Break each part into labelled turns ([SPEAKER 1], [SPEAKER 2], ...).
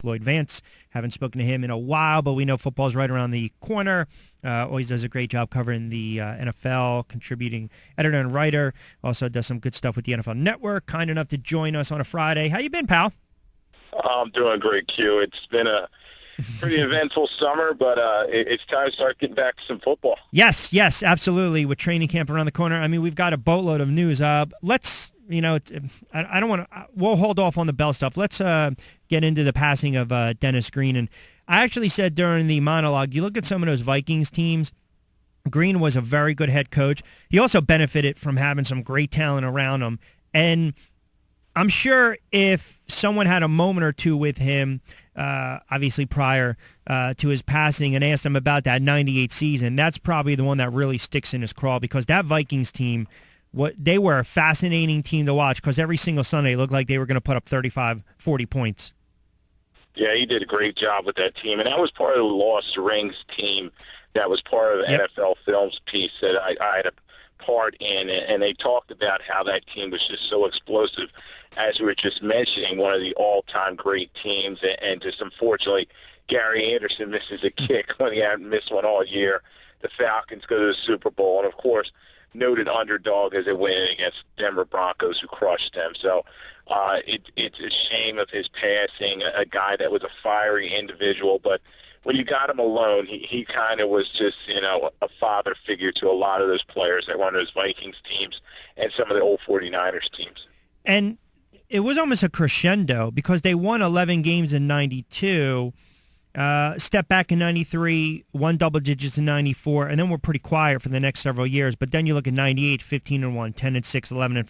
[SPEAKER 1] Lloyd Vance. Haven't spoken to him in a while, but we know football's right around the corner. Always does a great job covering the NFL, contributing editor and writer. Also does some good stuff with the NFL Network. Kind enough to join us on a Friday. How you been, pal?
[SPEAKER 2] I'm doing great, Q. It's been a pretty eventful summer, but it's time to start getting back to some football.
[SPEAKER 1] Yes, absolutely. With training camp around the corner, I mean, we've got a boatload of news. Let's, I don't want to. We'll hold off on the Bell stuff. Let's get into the passing of Dennis Green. And I actually said during the monologue, you look at some of those Vikings teams. Green was a very good head coach. He also benefited from having some great talent around him. And I'm sure if someone had a moment or two with him, obviously prior to his passing, and asked him about that 98 season, that's probably the one that really sticks in his craw, because that Vikings team, they were a fascinating team to watch, because every single Sunday it looked like they were going to put up 35, 40 points.
[SPEAKER 2] Yeah, he did a great job with that team, and that was part of the Lost Rings team that was part of the NFL Films piece that I had a part in, and they talked about how that team was just so explosive. As we were just mentioning, one of the all-time great teams, and just unfortunately, Gary Anderson misses a kick when he hadn't missed one all year. The Falcons go to the Super Bowl, and of course, noted underdog as they win against Denver Broncos, who crushed them. So it's a shame of his passing, a guy that was a fiery individual, but when you got him alone, he kind of was just, a father figure to a lot of those players that were on those Vikings teams and some of the old 49ers teams.
[SPEAKER 1] And it was almost a crescendo, because they won 11 games in 92, stepped back in 93, won double digits in 94, and then were pretty quiet for the next several years. But then you look at 98, 15-1, 10-6,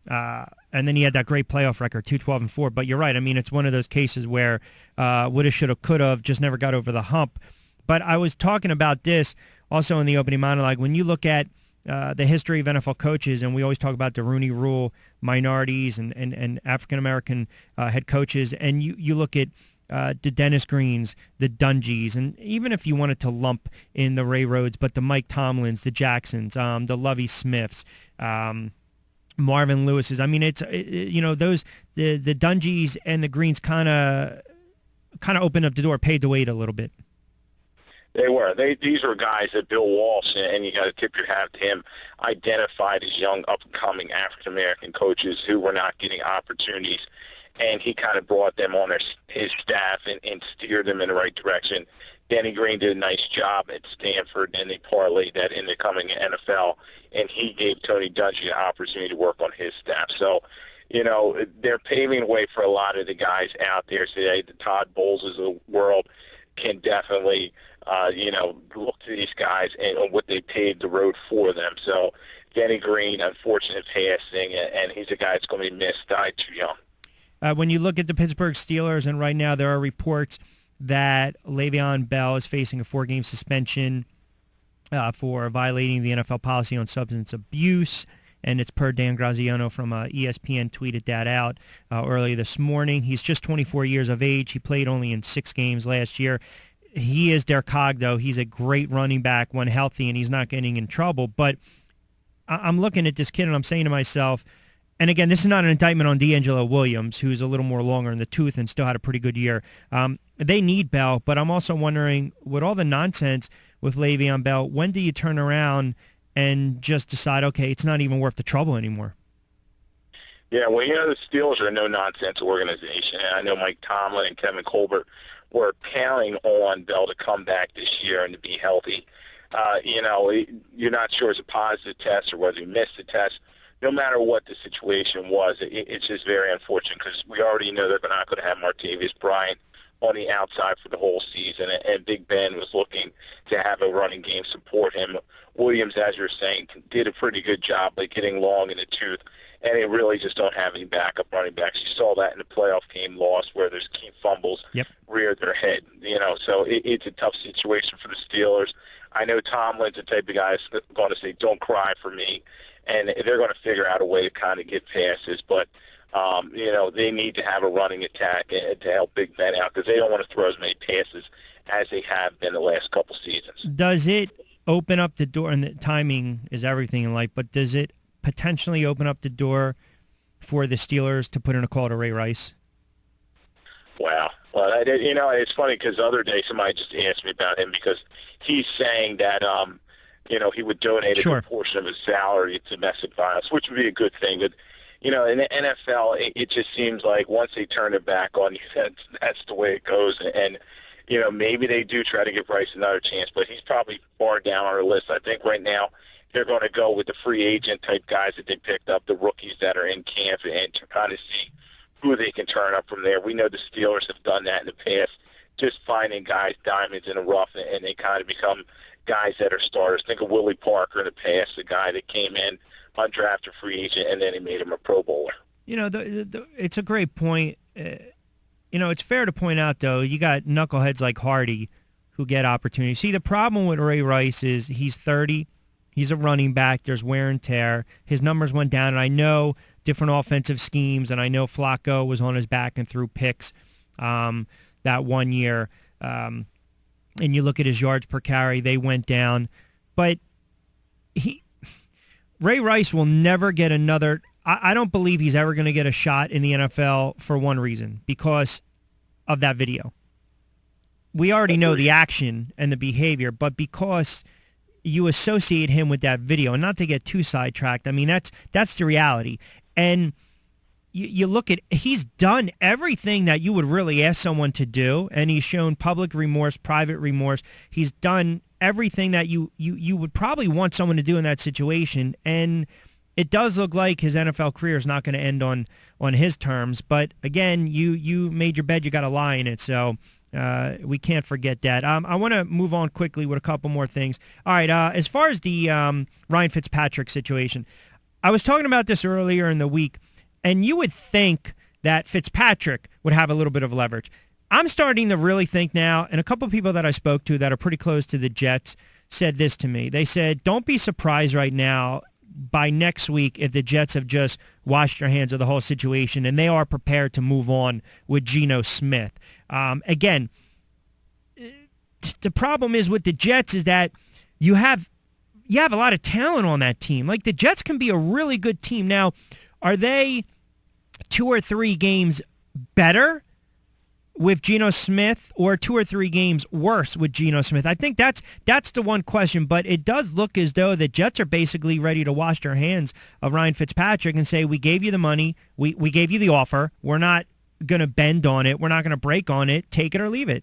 [SPEAKER 1] 11-5, and then he had that great playoff record, 2-12-4. But you're right. I mean, it's one of those cases where woulda, shoulda, coulda, just never got over the hump. But I was talking about this also in the opening monologue. When you look at the history of NFL coaches, and we always talk about the Rooney Rule, minorities and African-American head coaches, and you look at the Dennis Greens, the Dungies, and even if you wanted to lump in the Ray Rhodes, but the Mike Tomlins, the Jacksons, the Lovie Smiths, Marvin Lewis's. I mean, those the Dungies and the Greens kind of opened up the door, paved the way a little bit.
[SPEAKER 2] They were. These were guys that Bill Walsh, and you got to tip your hat to him, identified as young, up-and-coming African-American coaches who were not getting opportunities, and he kind of brought them on his staff and steered them in the right direction. Denny Green did a nice job at Stanford, and they parlayed that into coming to NFL, and he gave Tony Dungy an opportunity to work on his staff. So, they're paving the way for a lot of the guys out there today. The Todd Bowleses of the world can definitely look to these guys and what they paved the road for them. So Denny Green, unfortunate passing, and he's a guy that's going to be missed, died too young.
[SPEAKER 1] When you look at the Pittsburgh Steelers, and right now there are reports that Le'Veon Bell is facing a 4-game suspension for violating the NFL policy on substance abuse, and it's per Dan Graziano from ESPN tweeted that out early this morning. He's just 24 years of age. He played only in 6 games last year. He is their cog, though. He's a great running back when healthy, and he's not getting in trouble. But I'm looking at this kid, and I'm saying to myself, and again, this is not an indictment on D'Angelo Williams, who's a little more longer in the tooth and still had a pretty good year. They need Bell, but I'm also wondering, with all the nonsense with Le'Veon Bell, when do you turn around and just decide, okay, it's not even worth the trouble anymore?
[SPEAKER 2] Yeah, well, the Steelers are a no-nonsense organization, and I know Mike Tomlin and Kevin Colbert were counting on Bell to come back this year and to be healthy. You're not sure it's a positive test or whether he missed the test. No matter what the situation was, it's just very unfortunate, because we already know they're not going to have Martavis Bryant on the outside for the whole season, and Big Ben was looking to have a running game support him. Williams, as you're saying, did a pretty good job by getting long in the tooth, and they really just don't have any backup running backs. You saw that in the playoff game loss where there's key fumbles reared their head. So it's a tough situation for the Steelers. I know Tomlin's the type of guy that's going to say, don't cry for me, and they're going to figure out a way to kind of get passes, but they need to have a running attack to help Big Ben out, because they don't want to throw as many passes as they have been the last couple seasons.
[SPEAKER 1] Does it open up the door, and the timing is everything in life, but does it potentially open up the door for the Steelers to put in a call to Ray Rice?
[SPEAKER 2] Wow. Well, it's funny because the other day somebody just asked me about him because he's saying that, he would donate a
[SPEAKER 1] Sure.
[SPEAKER 2] good portion of his salary to domestic violence, which would be a good thing. But, in the NFL, it just seems like once they turn it back on you, that's the way it goes. And, maybe they do try to give Bryce another chance, but he's probably far down on our list. I think right now they're going to go with the free agent type guys that they picked up, the rookies that are in camp, and to kind of see who they can turn up from there. We know the Steelers have done that in the past, just finding guys, diamonds in the rough, and they kind of become guys that are starters. Think of Willie Parker in the past, the guy that came in, undrafted free agent, and then he made him a Pro Bowler.
[SPEAKER 1] It's a great point. It's fair to point out, though, you got knuckleheads like Hardy who get opportunities. See, the problem with Ray Rice is he's 30. He's a running back. There's wear and tear. His numbers went down, and I know different offensive schemes, and I know Flacco was on his back and threw picks that one year. And you look at his yards per carry, they went down. But Ray Rice will never get another. I don't believe he's ever going to get a shot in the NFL for one reason, because of that video. We already know the action and the behavior, but because you associate him with that video, and not to get too sidetracked, I mean, that's the reality. And you look at, he's done everything that you would really ask someone to do, and he's shown public remorse, private remorse. He's done everything that you would probably want someone to do in that situation, and it does look like his NFL career is not going to end on his terms. But again, you made your bed, you got to lie in it, so we can't forget that. I want to move on quickly with a couple more things. All right, as far as the Ryan Fitzpatrick situation, I was talking about this earlier in the week, and you would think that Fitzpatrick would have a little bit of leverage. I'm starting to really think now, and a couple of people that I spoke to that are pretty close to the Jets said this to me. They said, don't be surprised right now by next week if the Jets have just washed their hands of the whole situation and they are prepared to move on with Geno Smith. Again, the problem is with the Jets is that you have a lot of talent on that team. Like, the Jets can be a really good team. Now, are they 2 or 3 games better with Geno Smith, or 2 or 3 games worse with Geno Smith? I think that's the one question, but it does look as though the Jets are basically ready to wash their hands of Ryan Fitzpatrick and say, we gave you the money, we gave you the offer, we're not going to bend on it, we're not going to break on it, take it or leave it.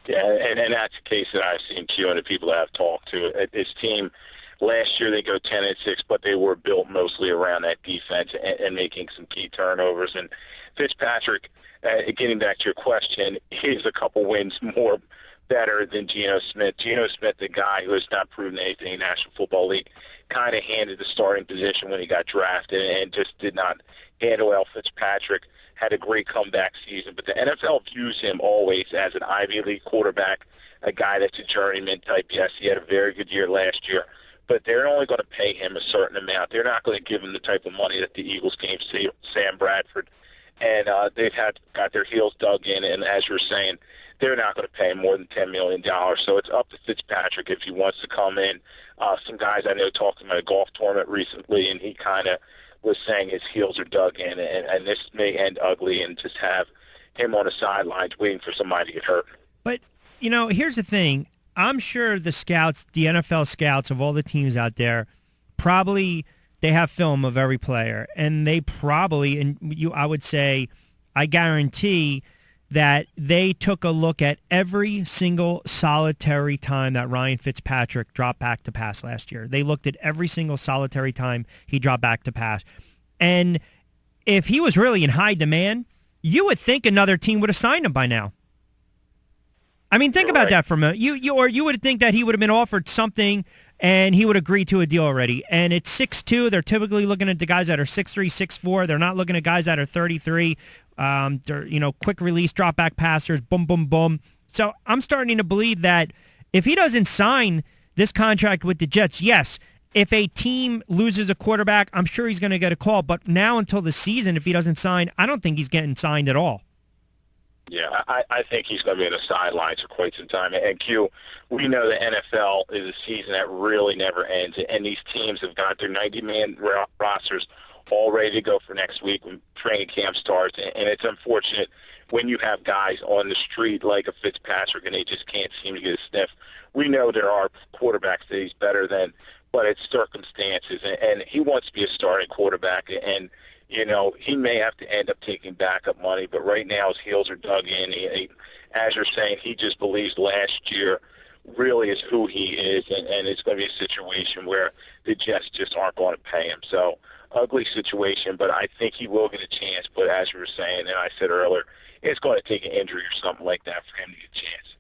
[SPEAKER 2] Yeah, and that's the case that I've seen, Q, and the people that I've talked to. This team, last year they go 10-6, but they were built mostly around that defense and making some key turnovers. And Fitzpatrick, getting back to your question, he's a couple wins more better than Geno Smith. Geno Smith, the guy who has not proven anything in the National Football League, kind of handed the starting position when he got drafted and just did not handle well. Fitzpatrick had a great comeback season, but the NFL views him always as an Ivy League quarterback, a guy that's a journeyman type. Yes, he had a very good year last year, but they're only going to pay him a certain amount. They're not going to give him the type of money that the Eagles gave Sam Bradford, and they've got their heels dug in, and as you're saying, they're not going to pay him more than $10 million. So it's up to Fitzpatrick if he wants to come in. Some guys I know talked to him at a golf tournament recently, and he kind of was saying his heels are dug in, and this may end ugly and just have him on the sidelines waiting for somebody to get hurt.
[SPEAKER 1] But, here's the thing. I'm sure the scouts, the NFL scouts of all the teams out there, probably they have film of every player, and they probably, I would say, I guarantee that they took a look at every single solitary time that Ryan Fitzpatrick dropped back to pass last year. They looked at every single solitary time he dropped back to pass. And if he was really in high demand, you would think another team would have signed him by now. I mean, think about that for a minute. You would think that he would have been offered something and he would agree to a deal already. And it's 6'2". They're typically looking at the guys that are 6'3", 6'4". They're not looking at guys that are 33. They're, quick release, drop back passers, boom, boom, boom. So I'm starting to believe that if he doesn't sign this contract with the Jets, yes, if a team loses a quarterback, I'm sure he's going to get a call. But now until the season, if he doesn't sign, I don't think he's getting signed at all.
[SPEAKER 2] Yeah, I think he's going to be on the sidelines for quite some time. And Q, we know the NFL is a season that really never ends, and these teams have got their 90-man rosters all ready to go for next week when training camp starts. And it's unfortunate when you have guys on the street like a Fitzpatrick and they just can't seem to get a sniff. We know there are quarterbacks that he's better than, but it's circumstances. And he wants to be a starting quarterback. And, you know, he may have to end up taking backup money, but right now his heels are dug in. As you're saying, he just believes last year really is who he is, and it's going to be a situation where the Jets just aren't going to pay him. So, ugly situation, but I think he will get a chance. But as you were saying, and I said earlier, it's going to take an injury or something like that for him to get a chance.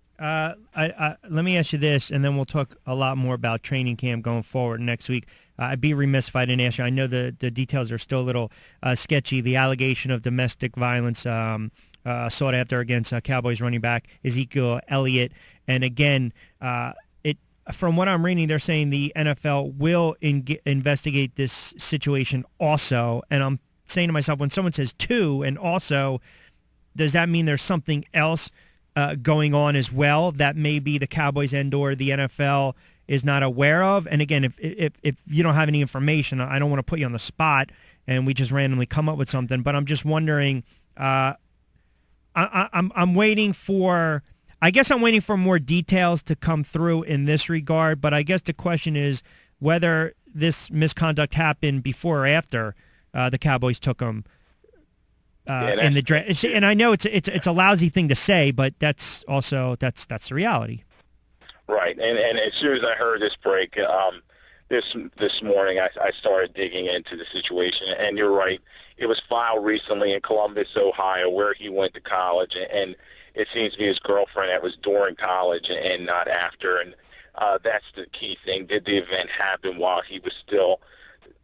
[SPEAKER 1] Let me ask you this, and then we'll talk a lot more about training camp going forward next week. I'd be remiss if I didn't ask you. I know the details are still a little sketchy. The allegation of domestic violence sought after against Cowboys running back Ezekiel Elliott. And again, from what I'm reading, they're saying the NFL will investigate this situation also. And I'm saying to myself, when someone says two and also, does that mean there's something else going on as well that maybe the Cowboys and or the NFL is not aware of? And again, if you don't have any information, I don't want to put you on the spot and we just randomly come up with something. But I'm just wondering. I'm waiting for. I guess I'm waiting for more details to come through in this regard. But I guess the question is whether this misconduct happened before or after the Cowboys took him in the draft. And I know it's a lousy thing to say, but that's the reality.
[SPEAKER 2] Right, and as soon as I heard this break this morning, I started digging into the situation. And you're right, it was filed recently in Columbus, Ohio, where he went to college, and it seems to be his girlfriend that was during college and not after. And that's the key thing. Did the event happen while he was still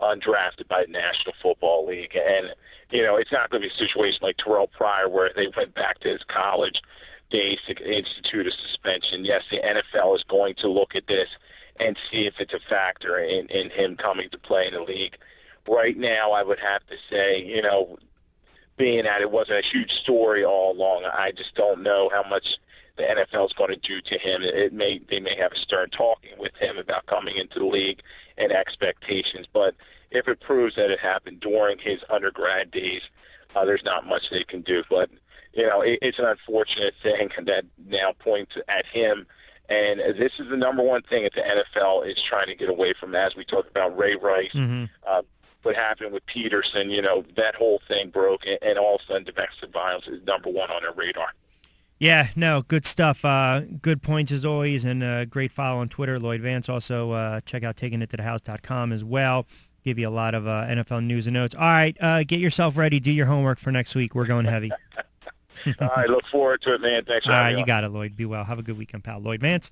[SPEAKER 2] undrafted by the National Football League? And, you know, it's not going to be a situation like Terrell Pryor where they went back to his college days to institute a suspension. Yes, the NFL is going to look at this and see if it's a factor in him coming to play in the league. Right now, I would have to say, you know, being that it wasn't a huge story all along, I just don't know how much the NFL is going to do to him. They may have a stern talking with him about coming into the league and expectations. But if it proves that it happened during his undergrad days, there's not much they can do. But, you know, it's an unfortunate thing that now points at him. And this is the number one thing that the NFL is trying to get away from. As we talked about Ray Rice, what happened with Peterson, you know, that whole thing broke, and all of a sudden domestic violence is number one on their radar.
[SPEAKER 1] Yeah, no, good stuff. Good points as always, and great follow on Twitter, Lloyd Vance. Also, check out takingittothehouse.com as well. Give you a lot of NFL news and notes. All right, get yourself ready. Do your homework for next week. We're going heavy.
[SPEAKER 2] All right, look forward to it, man. Thanks for having me.
[SPEAKER 1] You got it, Lloyd. Be well. Have a good weekend, pal. Lloyd Vance.